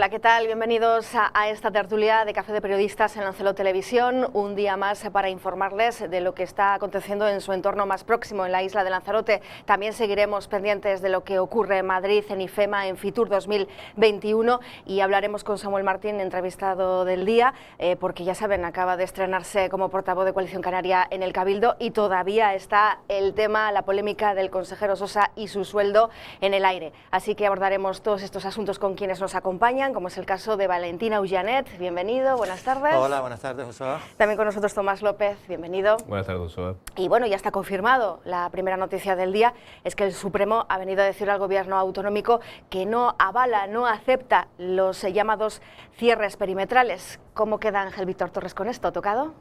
Hola, ¿qué tal? Bienvenidos a esta tertulia de Café de Periodistas en Lancelo Televisión. Un día más para informarles de lo que está aconteciendo en su entorno más próximo, en la isla de Lanzarote. También seguiremos pendientes de lo que ocurre en Madrid, en IFEMA, en Fitur 2021, y hablaremos con Samuel Martín, entrevistado del día, porque ya saben, acaba de estrenarse como portavoz de Coalición Canaria en el Cabildo y todavía está el tema, la polémica del consejero Sosa y su sueldo en el aire. Así que abordaremos todos estos asuntos con quienes nos acompañan, como es el caso de Valentín Aujanet. Bienvenido, buenas tardes. Hola, buenas tardes, Josué. También con nosotros Tomás López, bienvenido. Buenas tardes, Josué. Y bueno, ya está confirmado. La primera noticia del día es que el Supremo ha venido a decir al gobierno autonómico que no avala, no acepta los llamados cierres perimetrales. ¿Cómo queda Ángel Víctor Torres con esto? ¿Tocado?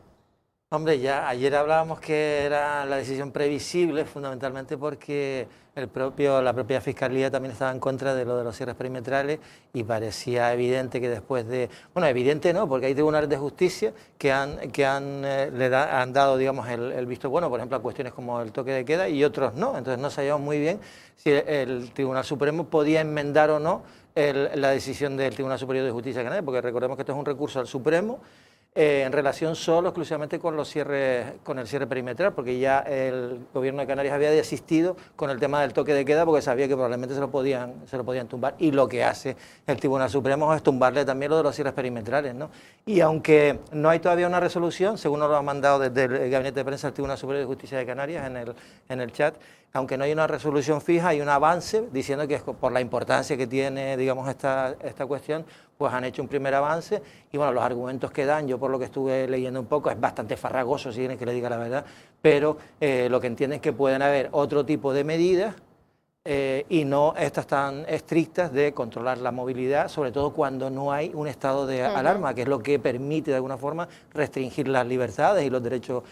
Hombre, ya ayer hablábamos que era la decisión previsible, fundamentalmente porque la propia Fiscalía también estaba en contra de lo de los cierres perimetrales y parecía evidente que después de... Bueno, evidente no, porque hay tribunales de justicia que han dado, digamos, el visto bueno, por ejemplo, a cuestiones como el toque de queda y otros no. Entonces no sabíamos muy bien si el Tribunal Supremo podía enmendar o no la decisión del Tribunal Superior de Justicia de Canarias, porque recordemos que esto es un recurso al Supremo, en relación solo exclusivamente con el cierre perimetral, porque ya el gobierno de Canarias había desistido con el tema del toque de queda porque sabía que probablemente se lo podían tumbar, y lo que hace el Tribunal Supremo es tumbarle también lo de los cierres perimetrales, ¿no? Y aunque no hay todavía una resolución, según nos lo ha mandado desde el Gabinete de Prensa del Tribunal Superior de Justicia de Canarias en el chat, aunque no hay una resolución fija, hay un avance diciendo que por la importancia que tiene, digamos, esta cuestión, pues han hecho un primer avance. Y bueno, los argumentos que dan, yo por lo que estuve leyendo un poco, es bastante farragoso, si quieren que le diga la verdad, pero lo que entienden es que pueden haber otro tipo de medidas y no estas tan estrictas de controlar la movilidad, sobre todo cuando no hay un estado de alarma, que es lo que permite de alguna forma restringir las libertades y los derechos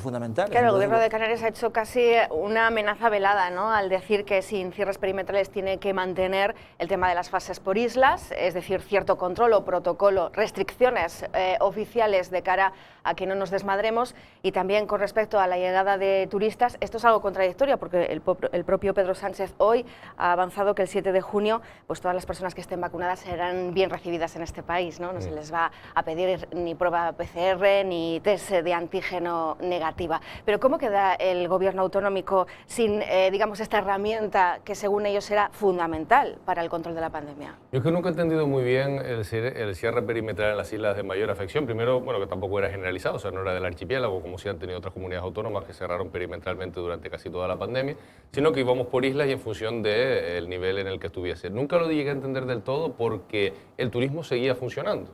fundamentales. Claro, el gobierno de Canarias ha hecho casi una amenaza velada, ¿no?, al decir que sin cierres perimetrales tiene que mantener el tema de las fases por islas, es decir, cierto control o protocolo, restricciones oficiales de cara a que no nos desmadremos, y también con respecto a la llegada de turistas. Esto es algo contradictorio porque el propio Pedro Sánchez hoy ha avanzado que el 7 de junio pues todas las personas que estén vacunadas serán bien recibidas en este país, ¿no? No se les va a pedir ni prueba PCR ni test de antígeno negativa. Pero ¿cómo queda el gobierno autonómico sin, digamos, esta herramienta que según ellos será fundamental para el control de la pandemia? Yo es que nunca he entendido muy bien el cierre perimetral en las islas de mayor afección. Primero, bueno, que tampoco era generalizado, o sea, no era del archipiélago, como sí han tenido otras comunidades autónomas que cerraron perimetralmente durante casi toda la pandemia, sino que íbamos por islas y en función del nivel en el que estuviese. Nunca lo llegué a entender del todo porque el turismo seguía funcionando.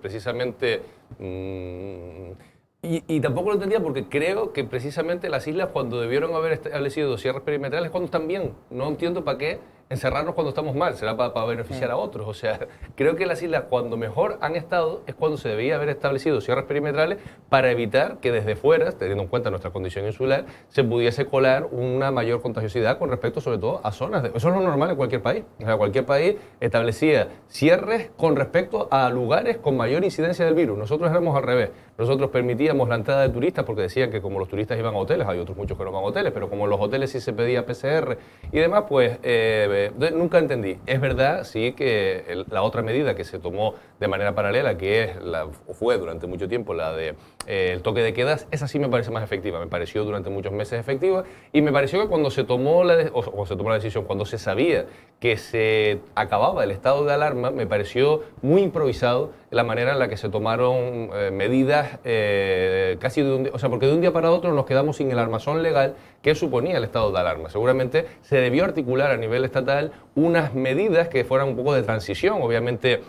Precisamente... Y tampoco lo entendía porque creo que precisamente las islas, cuando debieron haber establecido cierres perimetrales, cuando están bien. No entiendo para qué encerrarnos cuando estamos mal, será para beneficiar a otros. O sea, creo que las islas cuando mejor han estado es cuando se debía haber establecido cierres perimetrales para evitar que desde fuera, teniendo en cuenta nuestra condición insular, se pudiese colar una mayor contagiosidad con respecto sobre todo a zonas. Eso es lo normal en cualquier país. O sea, cualquier país establecía cierres con respecto a lugares con mayor incidencia del virus. Nosotros éramos al revés. Nosotros permitíamos la entrada de turistas porque decían que como los turistas iban a hoteles, hay otros muchos que no van a hoteles, pero como en los hoteles sí se pedía PCR y demás, pues nunca entendí. Es verdad, sí, que la otra medida que se tomó de manera paralela, que fue durante mucho tiempo la de el toque de quedas, esa sí me parece más efectiva. Me pareció durante muchos meses efectiva y me pareció que cuando se tomó la decisión, cuando se sabía que se acababa el estado de alarma, me pareció muy improvisado la manera en la que se tomaron medidas casi de un día, o sea, porque de un día para otro nos quedamos sin el armazón legal que suponía el estado de alarma. Seguramente se debió articular a nivel estatal unas medidas que fueran un poco de transición. Obviamente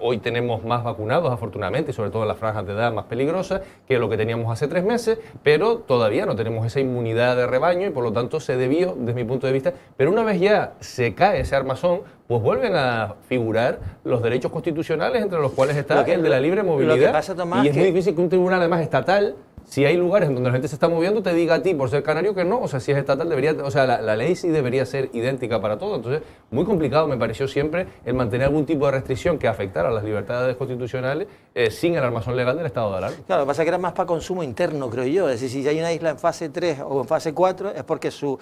hoy tenemos más vacunados, afortunadamente, y sobre todo en las franjas de edad más peligrosas que lo que teníamos hace 3 meses, pero todavía no tenemos esa inmunidad de rebaño y por lo tanto se debió, desde mi punto de vista, pero una vez ya se cae ese armazón, pues vuelven a figurar los derechos constitucionales, entre los cuales está el de la libre movilidad. Lo que pasa, Tomás, y es muy difícil que un tribunal, además estatal, si hay lugares en donde la gente se está moviendo, te diga a ti, por ser canario, que no. O sea, si es estatal, debería, o sea, la ley sí debería ser idéntica para todos. Entonces, muy complicado me pareció siempre el mantener algún tipo de restricción que afectara a las libertades constitucionales sin el armazón legal del estado de alarma. Claro, lo que pasa es que era más para consumo interno, creo yo. Es decir, si hay una isla en fase 3 o en fase 4, es porque su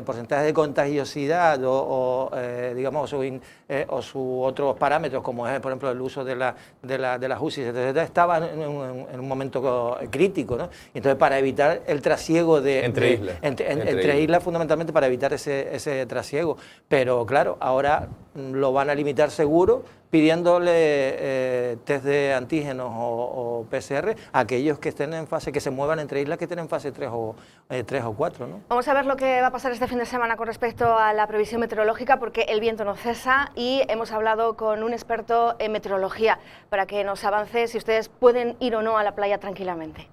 porcentaje de contagiosidad digamos, su otros parámetros, como es, por ejemplo, el uso de las UCI, etcétera, estaba en un momento crítico, ¿no? Y entonces, para evitar el trasiego entre islas, fundamentalmente para evitar ese trasiego. Pero claro, ahora lo van a limitar seguro, pidiéndole test de antígenos o PCR a aquellos que estén en fase, que se muevan entre islas que estén en fase 3 o 4, ¿no? Vamos a ver lo que va a pasar este fin de semana con respecto a la previsión meteorológica, porque el viento no cesa y hemos hablado con un experto en meteorología para que nos avance si ustedes pueden ir o no a la playa tranquilamente.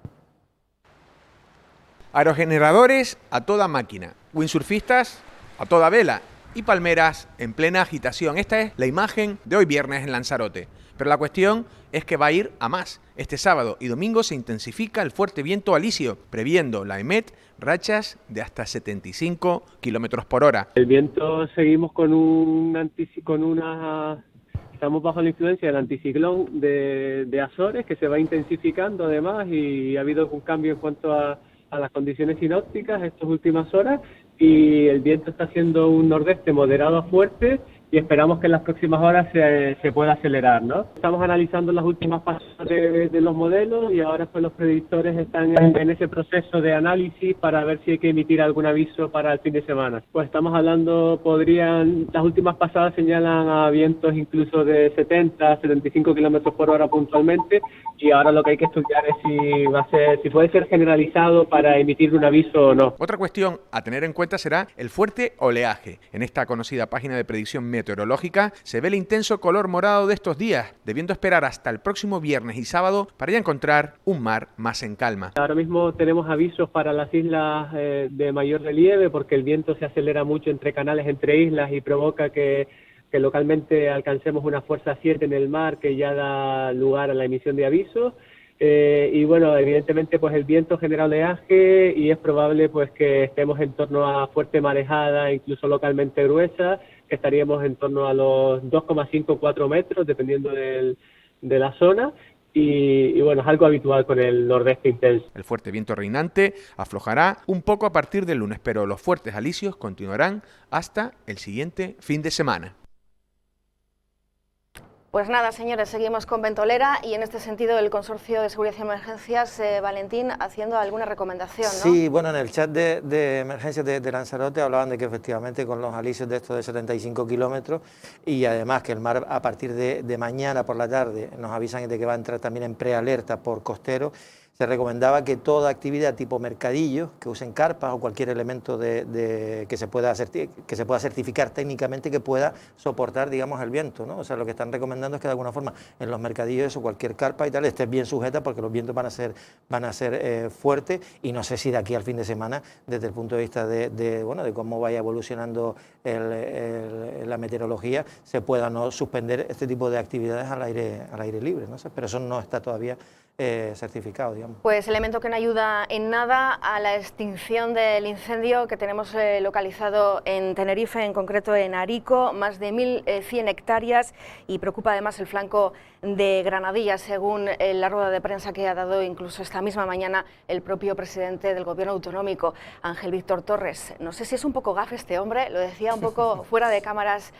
Aerogeneradores a toda máquina, windsurfistas a toda vela y palmeras en plena agitación. Esta es la imagen de hoy viernes en Lanzarote. Pero la cuestión es que va a ir a más. Este sábado y domingo se intensifica el fuerte viento alisio, previendo la EMET rachas de hasta 75 kilómetros por hora. El viento seguimos estamos bajo la influencia del anticiclón de Azores, que se va intensificando además, y ha habido un cambio en cuanto a las condiciones sinópticas estas últimas horas, y el viento está haciendo un nordeste moderado a fuerte y esperamos que en las próximas horas se pueda acelerar, ¿no? Estamos analizando las últimas fases de los modelos y ahora pues los predictores están en ese proceso de análisis para ver si hay que emitir algún aviso para el fin de semana. Pues estamos hablando, las últimas pasadas señalan a vientos incluso de 70, 75 kilómetros por hora puntualmente, y ahora lo que hay que estudiar es si puede ser generalizado para emitir un aviso o no. Otra cuestión a tener en cuenta será el fuerte oleaje. En esta conocida página de predicción meteorológica se ve el intenso color morado de estos días, debiendo esperar hasta el próximo viernes y sábado para ya encontrar un mar más en calma. Ahora mismo tenemos avisos para las islas de mayor relieve, porque el viento se acelera mucho entre canales, entre islas, y provoca que localmente alcancemos una fuerza 7 en el mar, que ya da lugar a la emisión de avisos. Y bueno, evidentemente pues el viento genera oleaje y es probable pues que estemos en torno a fuerte marejada, incluso localmente gruesa, que estaríamos en torno a los 2,5-4 metros, dependiendo de la zona. Y bueno, es algo habitual con el nordeste intenso. El fuerte viento reinante aflojará un poco a partir del lunes, pero los fuertes alisios continuarán hasta el siguiente fin de semana. Pues nada, señores, seguimos con Ventolera y en este sentido el Consorcio de Seguridad y Emergencias, Valentín, haciendo alguna recomendación, ¿no? Sí, bueno, en el chat de emergencias de Lanzarote hablaban de que efectivamente con los alisios de estos de 75 kilómetros y además que el mar a partir de mañana por la tarde nos avisan de que va a entrar también en prealerta por costero. Se recomendaba que toda actividad tipo mercadillos, que usen carpas o cualquier elemento que se pueda certificar técnicamente que pueda soportar, digamos, el viento, ¿no? O sea, lo que están recomendando es que de alguna forma en los mercadillos o cualquier carpa y tal esté bien sujeta, porque los vientos van a ser fuertes, y no sé si de aquí al fin de semana, desde el punto de vista de cómo vaya evolucionando la meteorología, se pueda no suspender este tipo de actividades al aire libre, ¿no? Pero eso no está todavía certificado, digamos. Pues elemento que no ayuda en nada a la extinción del incendio que tenemos localizado en Tenerife, en concreto en Arico, más de 1.100 hectáreas, y preocupa además el flanco de Granadilla, según la rueda de prensa que ha dado incluso esta misma mañana el propio presidente del Gobierno autonómico, Ángel Víctor Torres. No sé si es un poco gafe este hombre, lo decía un poco fuera de cámaras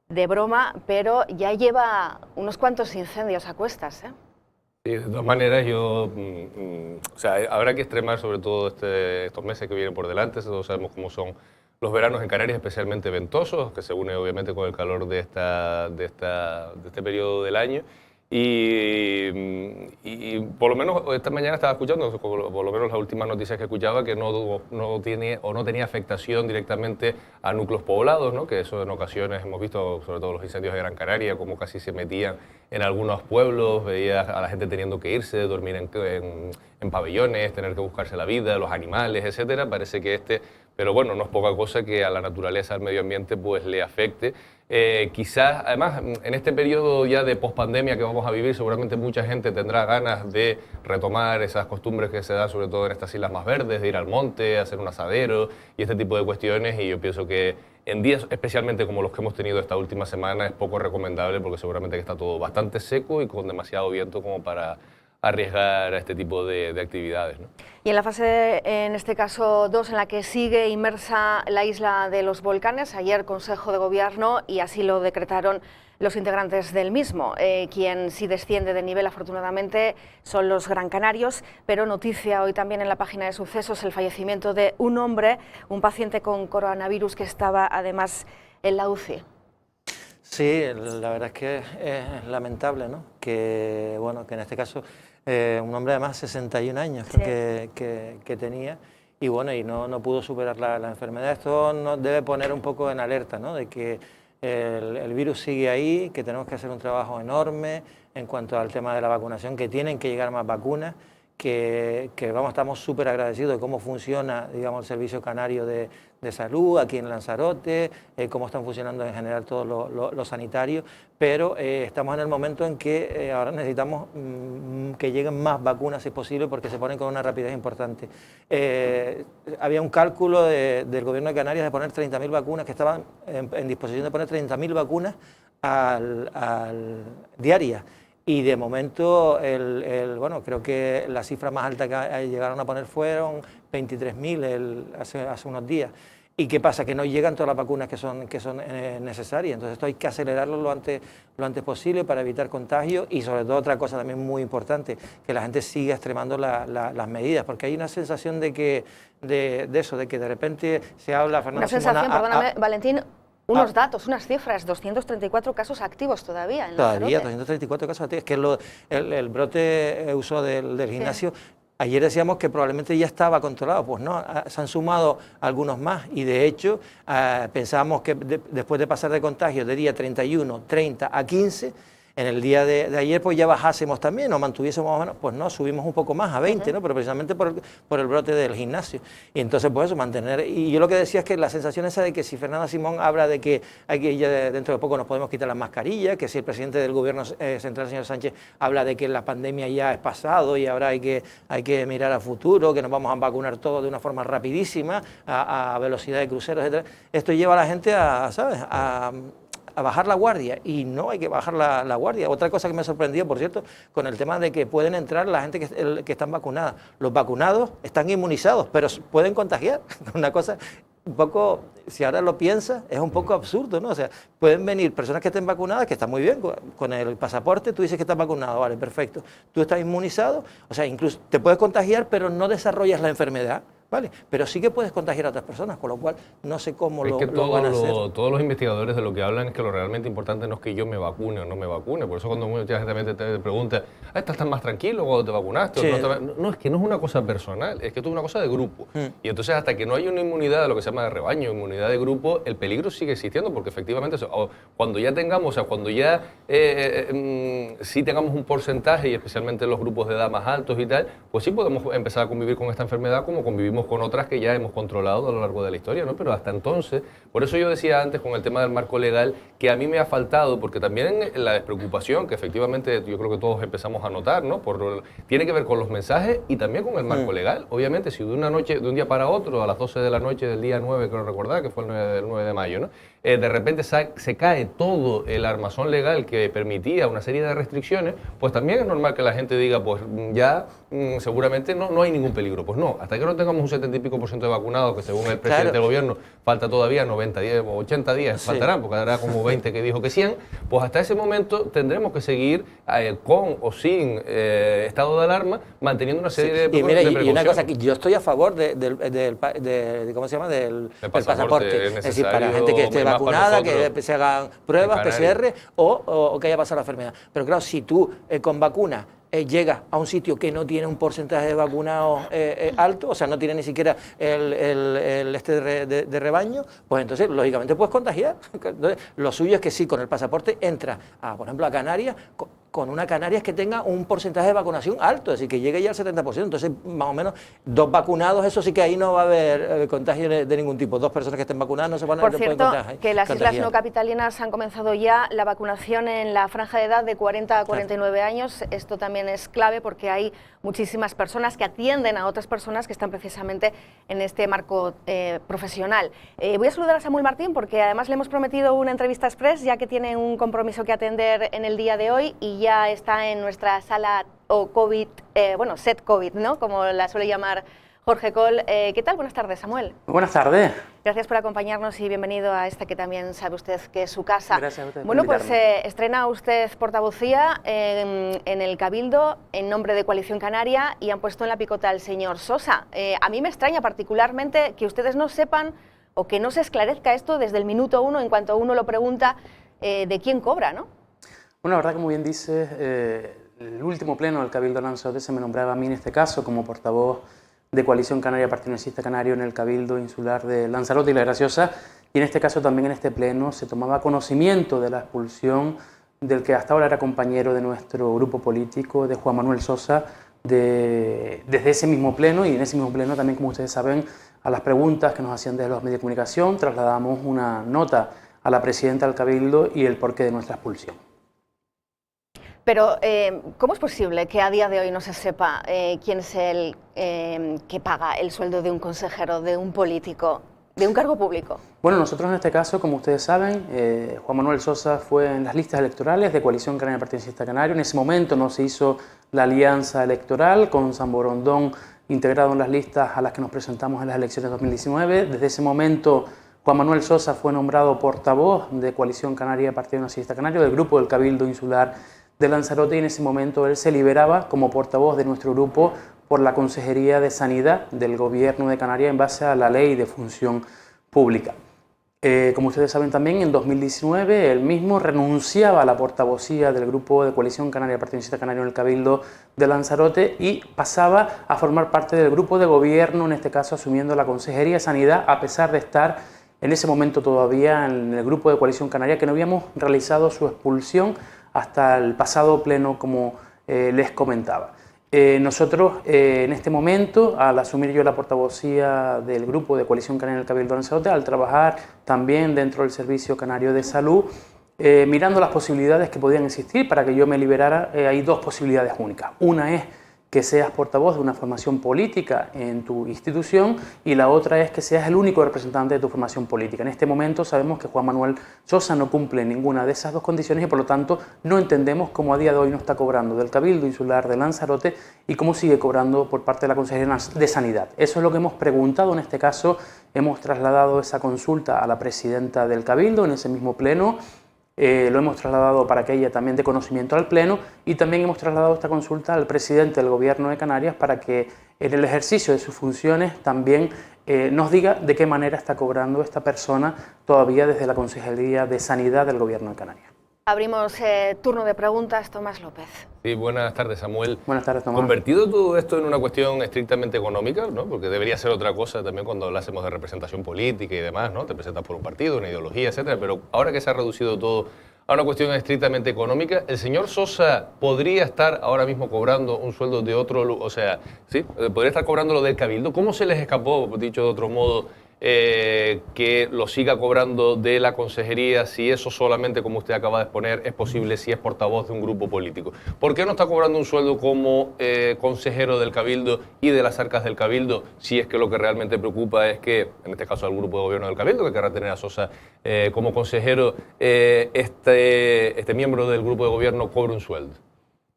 de broma, pero ya lleva unos cuantos incendios a cuestas, ¿eh? Sí, de todas maneras, o sea, habrá que extremar sobre todo estos meses que vienen por delante. Todos sabemos cómo son los veranos en Canarias, especialmente ventosos, que se une obviamente con el calor de este periodo del año. Y por lo menos esta mañana estaba escuchando, por lo menos las últimas noticias que escuchaba, que no tenía afectación directamente a núcleos poblados, ¿no? Que eso en ocasiones hemos visto, sobre todo los incendios de Gran Canaria, como casi se metían en algunos pueblos, veías a la gente teniendo que irse, dormir en pabellones, tener que buscarse la vida, los animales, etcétera. Parece que pero bueno, no es poca cosa que a la naturaleza, al medio ambiente, pues le afecte. Quizás, además, en este periodo ya de pospandemia que vamos a vivir, seguramente mucha gente tendrá ganas de retomar esas costumbres que se dan, sobre todo en estas islas más verdes, de ir al monte, hacer un asadero y este tipo de cuestiones. Y yo pienso que en días, especialmente como los que hemos tenido esta última semana, es poco recomendable porque seguramente que está todo bastante seco y con demasiado viento como para arriesgar a este tipo de actividades, ¿no? Y en la fase, en este caso 2, en la que sigue inmersa la isla de los volcanes, ayer Consejo de Gobierno, y así lo decretaron los integrantes del mismo. Quien sí desciende de nivel, afortunadamente, son los Gran Canarios, pero noticia hoy también en la página de sucesos el fallecimiento de un hombre, un paciente con coronavirus que estaba además en la UCI. Sí, la verdad es que es lamentable, ¿no? Que, bueno, que en este caso un hombre además 61 años Sí. que tenía y bueno, y no pudo superar la enfermedad. Esto nos debe poner un poco en alerta, ¿no? De que el virus sigue ahí, que tenemos que hacer un trabajo enorme en cuanto al tema de la vacunación, que tienen que llegar más vacunas, que vamos, estamos súper agradecidos de cómo funciona, digamos, el Servicio Canario de Salud aquí en Lanzarote, cómo están funcionando en general todos los sanitarios, pero estamos en el momento en que ahora necesitamos que lleguen más vacunas si es posible, porque se ponen con una rapidez importante. Había un cálculo del Gobierno de Canarias de poner 30.000 vacunas, que estaban en disposición de poner 30.000 vacunas diarias. Y de momento, bueno, creo que la cifra más alta que llegaron a poner fueron 23.000 hace unos días. ¿Y qué pasa? Que no llegan todas las vacunas que son necesarias. Entonces esto hay que acelerarlo lo antes posible para evitar contagios y sobre todo otra cosa también muy importante, que la gente siga extremando las medidas, porque hay una sensación de eso, de que de repente se habla... Una sensación, perdóname, Valentín, unos datos, unas cifras, 234 casos activos todavía en Lanzarote. Todavía, 234 casos activos, que es el brote uso del gimnasio. Sí. Ayer decíamos que probablemente ya estaba controlado, pues no, se han sumado algunos más y de hecho pensábamos que después de pasar de contagios de día 31, 30 a 15, en el día de ayer pues ya bajásemos también o mantuviésemos más o menos, pues no, subimos un poco más a 20, ¿no? Pero precisamente por el brote del gimnasio. Y entonces pues eso, mantener, y yo lo que decía es que la sensación esa de que si Fernanda Simón habla de que ya dentro de poco nos podemos quitar las mascarillas, que si el presidente del gobierno central, señor Sánchez, habla de que la pandemia ya es pasado y ahora hay que mirar a futuro, que nos vamos a vacunar todos de una forma rapidísima, a velocidad de crucero, etc. Esto lleva a la gente ¿sabes?, a bajar la guardia, y no hay que bajar la guardia. Otra cosa que me ha sorprendido, por cierto, con el tema de que pueden entrar la gente que están vacunadas. Los vacunados están inmunizados, pero pueden contagiar. Una cosa un poco, si ahora lo piensas, es un poco absurdo, ¿no? O sea, pueden venir personas que estén vacunadas, que están muy bien, con el pasaporte, tú dices que estás vacunado, vale, perfecto. Tú estás inmunizado, o sea, incluso te puedes contagiar, pero no desarrollas la enfermedad. ¿Vale? Pero sí que puedes contagiar a otras personas, con lo cual no sé cómo lo van a hacer. Todos los investigadores de lo que hablan es que lo realmente importante no es que yo me vacune o no me vacune. Por eso cuando mucha gente te pregunta, ¿estás tan más tranquilo cuando te vacunaste? Sí. No, es que no es una cosa personal, es que esto es una cosa de grupo. Y entonces hasta que no hay una inmunidad de lo que se llama de rebaño, inmunidad de grupo, el peligro sigue existiendo, porque efectivamente cuando ya tengamos, o sea, cuando ya sí tengamos un porcentaje, y especialmente en los grupos de edad más altos y tal, pues sí podemos empezar a convivir con esta enfermedad como convivimos con otras que ya hemos controlado a lo largo de la historia, ¿no? Pero hasta entonces, por eso yo decía antes con el tema del marco legal, que a mí me ha faltado, porque también la despreocupación que efectivamente yo creo que todos empezamos a notar, ¿no? Tiene que ver con los mensajes y también con el marco legal. Obviamente, si de un día para otro, a las 12 de la noche del día 9, creo recordar, que fue el 9 de mayo, ¿no? De repente se cae todo el armazón legal que permitía una serie de restricciones, pues también es normal que la gente diga, pues ya seguramente no hay ningún peligro. Pues no, hasta que no tengamos un 70 y pico % de vacunados, que según el presidente del gobierno falta todavía 90 días o 80 días, faltarán, porque habrá como 20 que dijo que 100, pues hasta ese momento tendremos que seguir con o sin estado de alarma, manteniendo una serie de precauciones. Y una cosa, que yo estoy a favor ¿cómo se llama? Del pasaporte. Es decir, para gente que esté vacunada, que se hagan pruebas, PCR o que haya pasado la enfermedad. Pero claro, si tú con vacuna llegas a un sitio que no tiene un porcentaje de vacunados alto, o sea, no tiene ni siquiera de rebaño, pues entonces, lógicamente, puedes contagiar. Entonces, lo suyo es que sí, con el pasaporte entras, por ejemplo, a Canarias, con una Canarias que tenga un porcentaje de vacunación alto, es decir, que llegue ya al 70%. Entonces, más o menos, 2 vacunados, eso sí que ahí no va a haber contagio de ningún tipo. 2 personas que estén vacunadas no se van a Por cierto, que las islas no capitalinas han comenzado ya la vacunación en la franja de edad de 40 a 49 años. Esto también es clave porque hay muchísimas personas que atienden a otras personas que están precisamente en este marco profesional. Voy a saludar a Samuel Martín porque además le hemos prometido una entrevista express, ya que tiene un compromiso que atender en el día de hoy y ya está en nuestra sala o COVID, set COVID, ¿no? Como la suele llamar Jorge Coll. ¿Qué tal? Buenas tardes, Samuel. Buenas tardes. Gracias por acompañarnos y bienvenido a esta que también sabe usted que es su casa. Gracias a usted. Bueno, pues estrena usted portavocía en el Cabildo en nombre de Coalición Canaria y han puesto en la picota al señor Sosa. A mí me extraña particularmente que ustedes no sepan o que no se esclarezca esto desde el minuto 1 en cuanto uno lo pregunta de quién cobra, ¿no? Bueno, la verdad, como bien dices, el último pleno del Cabildo de Lanzarote se me nombraba a mí en este caso como portavoz de Coalición Canaria Partido Socialista Canario en el Cabildo Insular de Lanzarote y La Graciosa, y en este caso también en este pleno se tomaba conocimiento de la expulsión del que hasta ahora era compañero de nuestro grupo político, de Juan Manuel Sosa, desde ese mismo pleno, y en ese mismo pleno también, como ustedes saben, a las preguntas que nos hacían desde los medios de comunicación trasladamos una nota a la presidenta del Cabildo y el porqué de nuestra expulsión. Pero, ¿cómo es posible que a día de hoy no se sepa quién es el que paga el sueldo de un consejero, de un político, de un cargo público? Bueno, nosotros en este caso, como ustedes saben, Juan Manuel Sosa fue en las listas electorales de Coalición Canaria Partido Socialista Canario. En ese momento no se hizo la alianza electoral con San Borondón integrado en las listas a las que nos presentamos en las elecciones de 2019. Desde ese momento, Juan Manuel Sosa fue nombrado portavoz de Coalición Canaria Partido Socialista Canario, del grupo del Cabildo Insular de Lanzarote, y en ese momento él se liberaba como portavoz de nuestro grupo por la Consejería de Sanidad del Gobierno de Canarias en base a la Ley de Función Pública. Como ustedes saben también, en 2019 él mismo renunciaba a la portavocía del grupo de Coalición Canaria Partido Socialista Canario en el Cabildo de Lanzarote y pasaba a formar parte del grupo de gobierno, en este caso asumiendo la Consejería de Sanidad, a pesar de estar en ese momento todavía en el grupo de Coalición Canaria, que no habíamos realizado su expulsión hasta el pasado pleno, como les comentaba. Nosotros, en este momento, al asumir yo la portavocía del grupo de Coalición Canaria en el Cabildo de Lanzarote, al trabajar también dentro del Servicio Canario de Salud, mirando las posibilidades que podían existir para que yo me liberara, hay 2 posibilidades únicas. Una es que seas portavoz de una formación política en tu institución y la otra es que seas el único representante de tu formación política. En este momento sabemos que Juan Manuel Sosa no cumple ninguna de esas 2 condiciones y por lo tanto no entendemos cómo a día de hoy no está cobrando del Cabildo Insular de Lanzarote y cómo sigue cobrando por parte de la Consejería de Sanidad. Eso es lo que hemos preguntado. En este caso hemos trasladado esa consulta a la presidenta del Cabildo en ese mismo pleno. Lo hemos trasladado para que ella también dé conocimiento al Pleno y también hemos trasladado esta consulta al presidente del Gobierno de Canarias para que en el ejercicio de sus funciones también nos diga de qué manera está cobrando esta persona todavía desde la Consejería de Sanidad del Gobierno de Canarias. Abrimos turno de preguntas. Tomás López. Sí, buenas tardes, Samuel. Buenas tardes, Tomás. Convertido todo esto en una cuestión estrictamente económica, ¿no? Porque debería ser otra cosa también cuando hablásemos de representación política y demás, ¿no? Te presentas por un partido, una ideología, etcétera, pero ahora que se ha reducido todo a una cuestión estrictamente económica, ¿el señor Sosa podría estar ahora mismo cobrando un sueldo de otro, o sea, sí, podría estar cobrando lo del Cabildo? ¿Cómo se les escapó, dicho de otro modo, que lo siga cobrando de la consejería, si eso solamente, como usted acaba de exponer, es posible si es portavoz de un grupo político? ¿Por qué no está cobrando un sueldo como consejero del Cabildo y de las arcas del Cabildo, si es que lo que realmente preocupa es que, en este caso al grupo de gobierno del Cabildo, que querrá tener a Sosa como consejero, este miembro del grupo de gobierno cobre un sueldo?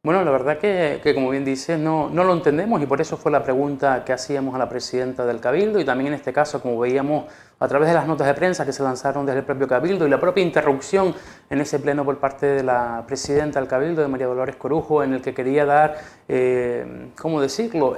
Bueno, la verdad que como bien dices, no lo entendemos y por eso fue la pregunta que hacíamos a la presidenta del Cabildo y también en este caso, como veíamos a través de las notas de prensa que se lanzaron desde el propio Cabildo y la propia interrupción en ese pleno por parte de la presidenta del Cabildo, de María Dolores Corujo, en el que quería dar, ¿cómo decirlo?,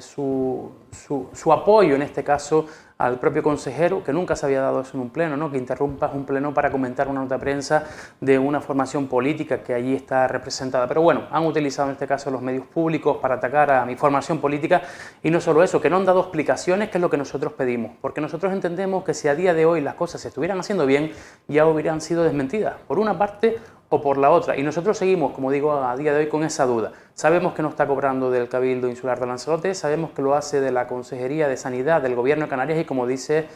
su apoyo en este caso al propio consejero, que nunca se había dado eso en un pleno, ¿no? Que interrumpas un pleno para comentar una nota de prensa de una formación política que allí está representada. Pero bueno, han utilizado en este caso los medios públicos para atacar a mi formación política y no solo eso, que no han dado explicaciones, que es lo que nosotros pedimos, porque nosotros entendemos que si a día de hoy las cosas se estuvieran haciendo bien, ya hubieran sido desmentidas, por una parte o por la otra. Y nosotros seguimos, como digo, a día de hoy con esa duda. Sabemos que no está cobrando del Cabildo Insular de Lanzarote, sabemos que lo hace de la Consejería de Sanidad del Gobierno de Canarias y, como dice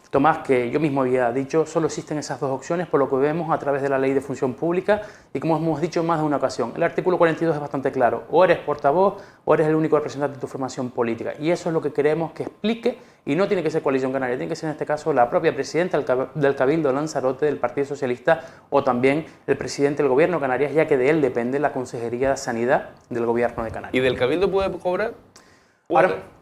Tomás, que yo mismo había dicho, solo existen esas dos opciones por lo que vemos a través de la Ley de Función Pública y como hemos dicho en más de una ocasión. El artículo 42 es bastante claro, o eres portavoz o eres el único representante de tu formación política, y eso es lo que queremos que explique, y no tiene que ser Coalición Canaria, tiene que ser en este caso la propia presidenta del Cabildo de Lanzarote del Partido Socialista o también el presidente del Gobierno de Canarias, ya que de él depende la Consejería de Sanidad del Gobierno de Canarias. ¿Y del Cabildo puede cobrar?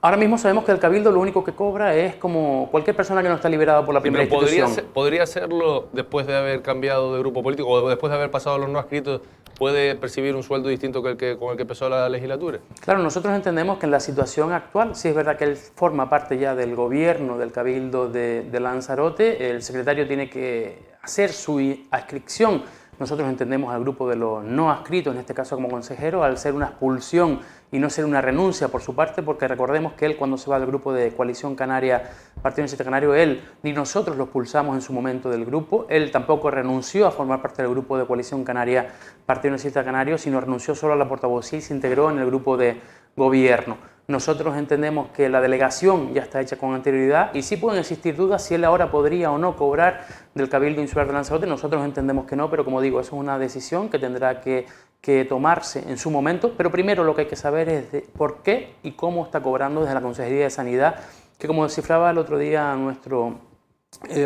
Ahora mismo sabemos que el Cabildo lo único que cobra es como cualquier persona que no está liberada por la primera institución. ¿Podría hacerlo después de haber cambiado de grupo político o después de haber pasado a los no adscritos? ¿Puede percibir un sueldo distinto con el que empezó la legislatura? Claro, nosotros entendemos que en la situación actual, sí es verdad que él forma parte ya del gobierno del Cabildo de Lanzarote, el secretario tiene que hacer su adscripción. Nosotros entendemos al grupo de los no adscritos, en este caso como consejero, al ser una expulsión y no ser una renuncia por su parte, porque recordemos que él cuando se va del grupo de Coalición Canaria, Partido Universitario Canario, él ni nosotros lo expulsamos en su momento del grupo, él tampoco renunció a formar parte del grupo de Coalición Canaria, Partido Universitario Canario, sino renunció solo a la portavocía y se integró en el grupo de gobierno. Nosotros entendemos que la delegación ya está hecha con anterioridad y sí pueden existir dudas si él ahora podría o no cobrar del Cabildo Insular de Lanzarote. Nosotros entendemos que no, pero como digo, eso es una decisión que tendrá que tomarse en su momento. Pero primero lo que hay que saber es por qué y cómo está cobrando desde la Consejería de Sanidad, que como descifraba el otro día nuestro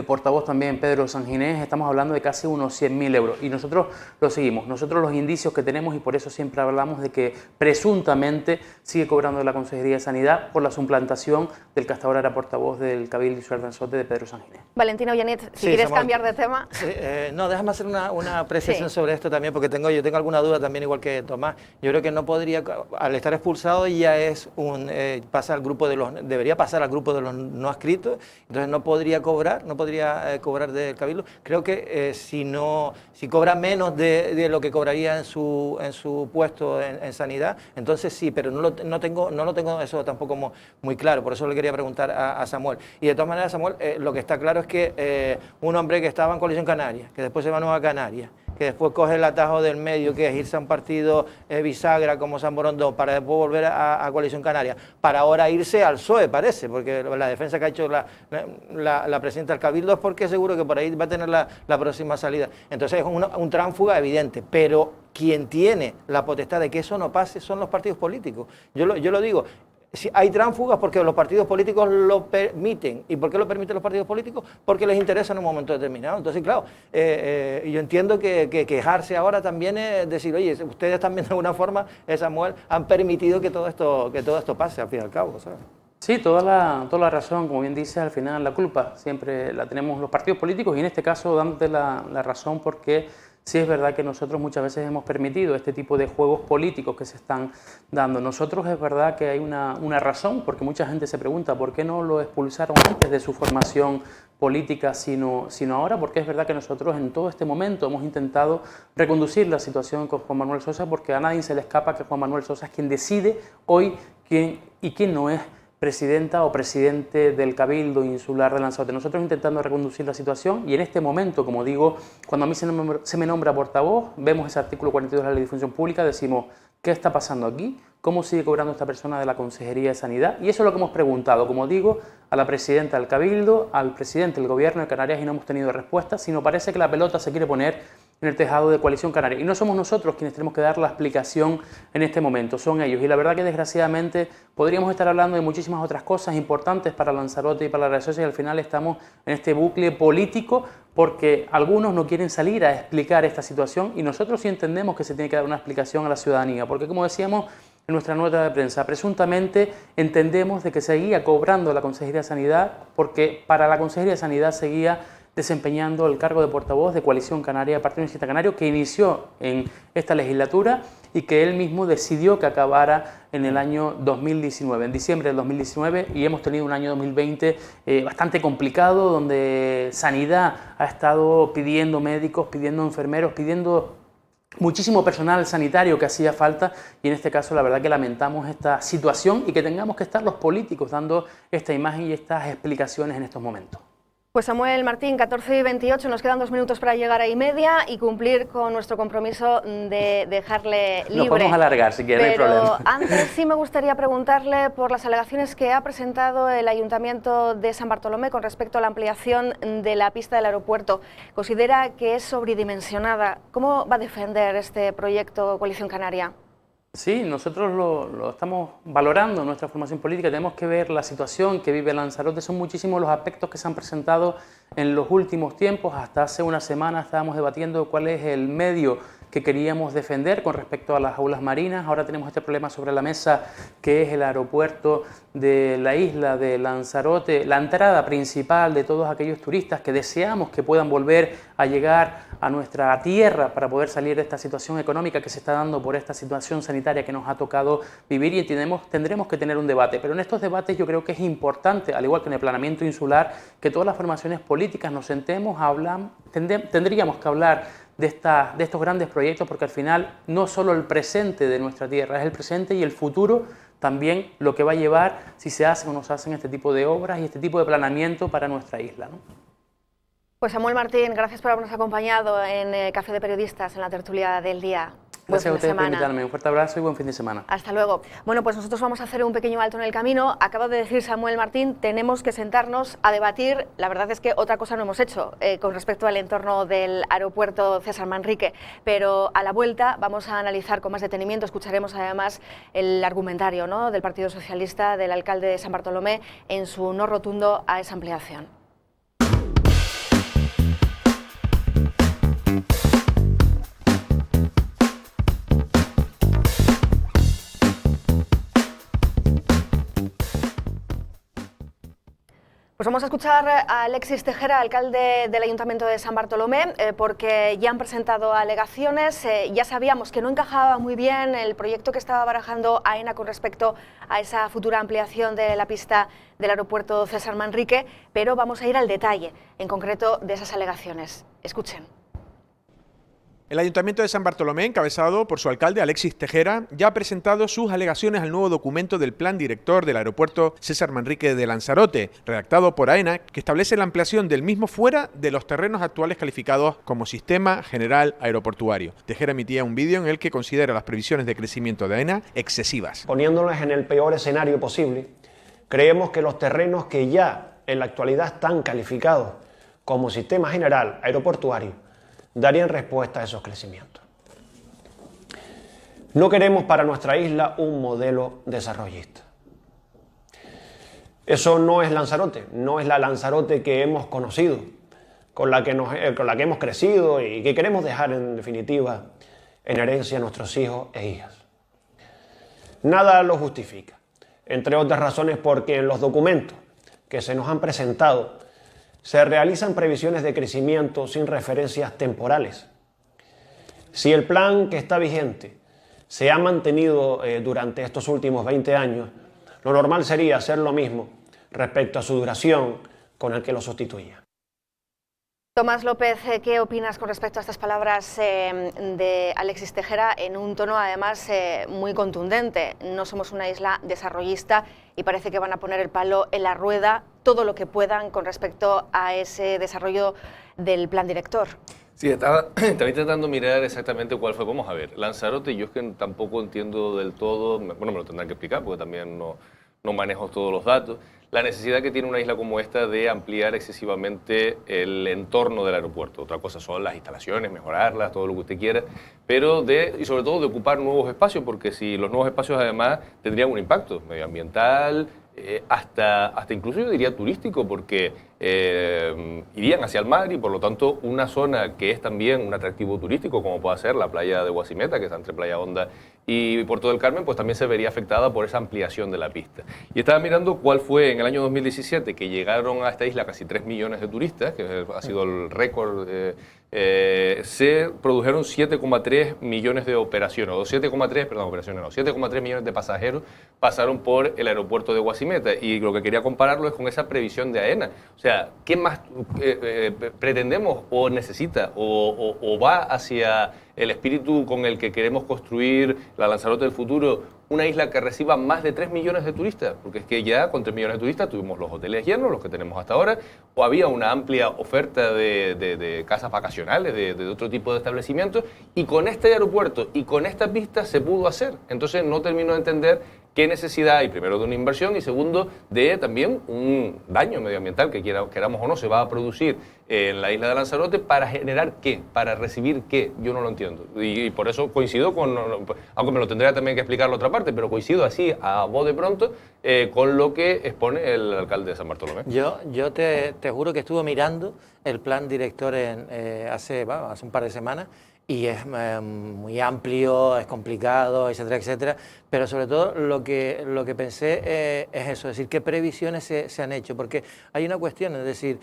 portavoz también, Pedro Sanginés, estamos hablando de casi unos 100.000 euros y nosotros lo seguimos. Nosotros los indicios que tenemos, y por eso siempre hablamos de que presuntamente sigue cobrando de la Consejería de Sanidad por la suplantación del que hasta ahora era portavoz del Cabildo Insular de Lanzarote, de Pedro Sanginés. Valentino Yanet, si quieres cambiar de tema. Sí, no, déjame hacer una apreciación Sí. sobre esto también, porque yo tengo alguna duda también, igual que Tomás. Yo creo que no podría, al estar expulsado ya es pasa al grupo de los, debería pasar al grupo de los no adscritos, entonces no podría cobrar del Cabildo. Creo que si cobra menos de lo que cobraría en su puesto en sanidad, entonces sí, pero no lo tengo eso tampoco muy claro, por eso le quería preguntar a Samuel. Y de todas maneras, Samuel, lo que está claro es que un hombre que estaba en Coalición Canaria, que después se va a Nueva Canaria, que después coge el atajo del medio, que es irse a un partido bisagra como San Borondón, para después volver a Coalición Canaria, para ahora irse al PSOE, parece, porque la defensa que ha hecho la presidenta del Cabildo es porque seguro que por ahí va a tener la próxima salida. Entonces es un tránsfuga evidente, pero quien tiene la potestad de que eso no pase son los partidos políticos. Yo lo digo. Si hay tránsfugas porque los partidos políticos lo permiten. ¿Y por qué lo permiten los partidos políticos? Porque les interesa en un momento determinado. Entonces, claro, yo entiendo que quejarse ahora también es decir, oye, ustedes también de alguna forma, Samuel, han permitido que todo esto pase, al fin y al cabo, ¿sabes? Sí, toda la razón, como bien dices, al final la culpa siempre la tenemos los partidos políticos y en este caso dándote la razón porque sí es verdad que nosotros muchas veces hemos permitido este tipo de juegos políticos que se están dando. Nosotros es verdad que hay una razón, porque mucha gente se pregunta por qué no lo expulsaron antes de su formación política, sino ahora, porque es verdad que nosotros en todo este momento hemos intentado reconducir la situación con Juan Manuel Sosa, porque a nadie se le escapa que Juan Manuel Sosa es quien decide hoy quién no es presidenta o presidente del Cabildo Insular de Lanzarote. Nosotros intentando reconducir la situación y en este momento, como digo, cuando a mí se me nombra portavoz, vemos ese artículo 42 de la Ley de Función Pública, decimos, ¿qué está pasando aquí? ¿Cómo sigue cobrando esta persona de la Consejería de Sanidad? Y eso es lo que hemos preguntado, como digo, a la presidenta del Cabildo, al presidente del Gobierno de Canarias y no hemos tenido respuesta, sino parece que la pelota se quiere poner en el tejado de Coalición Canaria. Y no somos nosotros quienes tenemos que dar la explicación en este momento, son ellos. Y la verdad que desgraciadamente podríamos estar hablando de muchísimas otras cosas importantes para Lanzarote y para la red social y al final estamos en este bucle político porque algunos no quieren salir a explicar esta situación y nosotros sí entendemos que se tiene que dar una explicación a la ciudadanía, porque como decíamos en nuestra nota de prensa, presuntamente entendemos de que seguía cobrando la Consejería de Sanidad porque para la Consejería de Sanidad seguía desempeñando el cargo de portavoz de Coalición Canaria, Partido Universitario Canario, que inició en esta legislatura y que él mismo decidió que acabara en el año 2019, en diciembre del 2019, y hemos tenido un año 2020 bastante complicado, donde Sanidad ha estado pidiendo médicos, pidiendo enfermeros, pidiendo muchísimo personal sanitario que hacía falta y en este caso la verdad que lamentamos esta situación y que tengamos que estar los políticos dando esta imagen y estas explicaciones en estos momentos. Pues Samuel Martín, 14:28, nos quedan 2 minutos para llegar a 1:30 y cumplir con nuestro compromiso de dejarle libre. Nos podemos alargar si quiere, no hay problema. Pero antes sí me gustaría preguntarle por las alegaciones que ha presentado el Ayuntamiento de San Bartolomé con respecto a la ampliación de la pista del aeropuerto. Considera que es sobredimensionada. ¿Cómo va a defender este proyecto Coalición Canaria? Sí, nosotros lo estamos valorando en nuestra formación política. Tenemos que ver la situación que vive Lanzarote. Son muchísimos los aspectos que se han presentado en los últimos tiempos. Hasta hace una semana estábamos debatiendo cuál es el medio que queríamos defender con respecto a las aulas marinas. Ahora tenemos este problema sobre la mesa, que es el aeropuerto de la isla de Lanzarote, la entrada principal de todos aquellos turistas que deseamos que puedan volver a llegar a nuestra tierra para poder salir de esta situación económica que se está dando por esta situación sanitaria que nos ha tocado vivir, y tendremos que tener un debate. Pero en estos debates yo creo que es importante, al igual que en el planeamiento insular, que todas las formaciones políticas nos sentemos a hablar, tendríamos que hablar de estos grandes proyectos, porque al final no solo el presente de nuestra tierra, es el presente y el futuro también lo que va a llevar si se hacen o no se hacen este tipo de obras y este tipo de planeamiento para nuestra isla, ¿no? Pues Samuel Martín, gracias por habernos acompañado en Café de Periodistas, en la tertulia del día. Gracias a ustedes por invitarme. Un fuerte abrazo y buen fin de semana. Hasta luego. Bueno, pues nosotros vamos a hacer un pequeño alto en el camino. Acaba de decir Samuel Martín, tenemos que sentarnos a debatir. La verdad es que otra cosa no hemos hecho con respecto al entorno del aeropuerto César Manrique, pero a la vuelta vamos a analizar con más detenimiento. Escucharemos además el argumentario, ¿no?, del Partido Socialista, del alcalde de San Bartolomé, en su no rotundo a esa ampliación. Pues vamos a escuchar a Alexis Tejera, alcalde del Ayuntamiento de San Bartolomé, porque ya han presentado alegaciones. Ya sabíamos que no encajaba muy bien el proyecto que estaba barajando AENA con respecto a esa futura ampliación de la pista del aeropuerto César Manrique, pero vamos a ir al detalle, en concreto, de esas alegaciones. Escuchen. El Ayuntamiento de San Bartolomé, encabezado por su alcalde Alexis Tejera, ya ha presentado sus alegaciones al nuevo documento del Plan Director del Aeropuerto César Manrique de Lanzarote, redactado por AENA, que establece la ampliación del mismo fuera de los terrenos actuales calificados como Sistema General Aeroportuario. Tejera emitía un vídeo en el que considera las previsiones de crecimiento de AENA excesivas. Poniéndonos en el peor escenario posible, creemos que los terrenos que ya en la actualidad están calificados como Sistema General Aeroportuario darían respuesta a esos crecimientos. No queremos para nuestra isla un modelo desarrollista. Eso no es Lanzarote, no es la Lanzarote que hemos conocido, con la que hemos crecido y que queremos dejar en definitiva en herencia a nuestros hijos e hijas. Nada lo justifica, entre otras razones porque en los documentos que se nos han presentado se realizan previsiones de crecimiento sin referencias temporales. Si el plan que está vigente se ha mantenido durante estos últimos 20 años, lo normal sería hacer lo mismo respecto a su duración con el que lo sustituya. Tomás López, ¿qué opinas con respecto a estas palabras de Alexis Tejera en un tono además muy contundente? No somos una isla desarrollista y parece que van a poner el palo en la rueda todo lo que puedan con respecto a ese desarrollo del plan director. Sí, estaba intentando mirar exactamente cuál fue. Vamos a ver, Lanzarote, yo es que tampoco entiendo del todo, bueno, me lo tendrán que explicar porque también no manejo todos los datos, la necesidad que tiene una isla como esta de ampliar excesivamente el entorno del aeropuerto. Otra cosa son las instalaciones, mejorarlas, todo lo que usted quiera, pero y sobre todo de ocupar nuevos espacios, porque si los nuevos espacios además tendrían un impacto medioambiental, hasta incluso yo diría turístico, porque irían hacia el mar y por lo tanto una zona que es también un atractivo turístico, como puede ser la playa de Guasimeta, que está entre Playa Honda y Puerto del Carmen, pues también se vería afectada por esa ampliación de la pista. Y estaba mirando cuál fue en el año 2017, que llegaron a esta isla casi 3 millones de turistas, que ha sido el récord. Se produjeron 7,3 millones de operaciones, o 7,3 millones de pasajeros pasaron por el aeropuerto de Guasimeta, y lo que quería compararlo es con esa previsión de AENA. O sea, ¿qué más pretendemos o necesita o va hacia el espíritu con el que queremos construir la Lanzarote del futuro? una isla que reciba más de 3 millones de turistas, porque es que ya con 3 millones de turistas tuvimos los hoteles llenos, los que tenemos hasta ahora, o había una amplia oferta de casas vacacionales, de otro tipo de establecimientos, y con este aeropuerto y con esta pista se pudo hacer. Entonces no termino de entender qué necesidad hay, primero, de una inversión y segundo, de también un daño medioambiental que queramos o no se va a producir en la isla de Lanzarote. ¿Para generar qué? ¿Para recibir qué? Yo no lo entiendo. Y por eso coincido con, aunque me lo tendría también que explicar la otra parte, pero coincido así a voz de pronto con lo que expone el alcalde de San Bartolomé. Yo te juro que estuve mirando el plan director hace un par de semanas, y es muy amplio, es complicado, etcétera, etcétera, pero sobre todo lo que pensé es eso, es decir, qué previsiones se han hecho, porque hay una cuestión, es decir,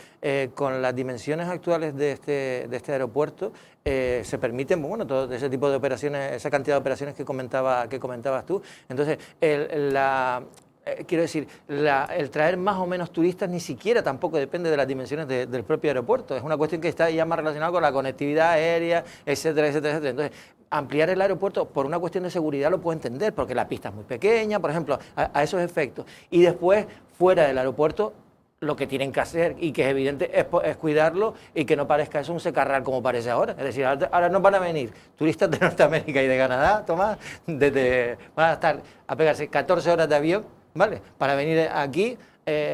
con las dimensiones actuales de este aeropuerto, se permiten, bueno, todo ese tipo de operaciones, esa cantidad de operaciones que comentabas tú. Entonces, quiero decir, el traer más o menos turistas ni siquiera tampoco depende de las dimensiones del propio aeropuerto. Es una cuestión que está ya más relacionada con la conectividad aérea, etcétera, etcétera, etcétera. Entonces, ampliar el aeropuerto por una cuestión de seguridad lo puedo entender, porque la pista es muy pequeña, por ejemplo, a esos efectos. Y después, fuera del aeropuerto, lo que tienen que hacer, y que es evidente, es cuidarlo y que no parezca eso un secarral como parece ahora. Es decir, ahora nos van a venir turistas de Norteamérica y de Canadá, Tomás, van a estar a pegarse 14 horas de avión, ¿vale?, para venir aquí